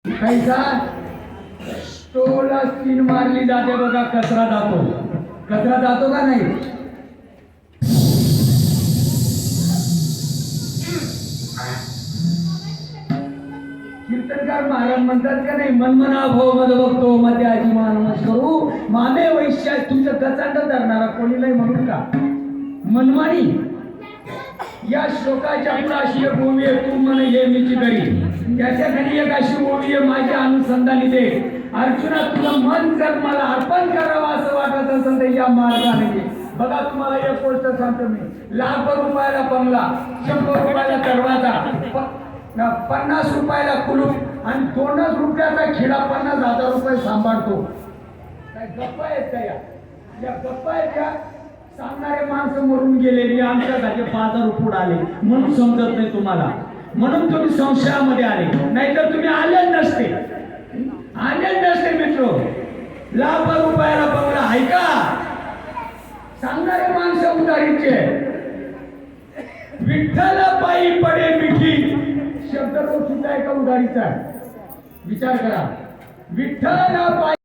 कैसा स्टोला स्किन मारली जाते बघा, कचरा जातो का नाही? कीर्तनकार महाराज म्हणतात का नाही, मनमना भव मद बघतो मध्ये आजी मानस करू मामे वैश्य. तुमचं गचांड धरणारा कोणी नाही म्हणून का मनमानी. या श्लोकाच्या पुढे अशी एक ओवी आहे, तू म्हण हे मीची करी. त्याच्या खाली एक अशी ओवी आहे, माझ्या अनुसंधानी दे. अर्जुना, तुला मन जर मला अर्पण करावं असं वाटत असेल तर या मार्गाने घे. बघा, तुम्हाला एक गोष्ट सांगतो मी, लाख रुपयाला बंगला, 100 रुपयाला दरवाजा, 50 रुपयाला कुलूप आणि 2 रुपयाचा खिडा 50,000 रुपये सांभाळतो. काय गप्पा आहेत का या गप्पा आहेत का? सांगणारे माणसं मरून गेलेली आमच्यासाठी बाजार पुढे आले म्हणून समजत नाही तुम्हाला, म्हणून तुम्ही संशयामध्ये आले, नाहीतर तुम्ही आले नसते मित्र. लाख रुपयाला बंगला आहे का? सांगणारे माणसं उदारीचे. विठ्ठल पायी पडे मिठी शब्द तो सुद्धा एका उदारीचा. विचार करा, विठ्ठल पायी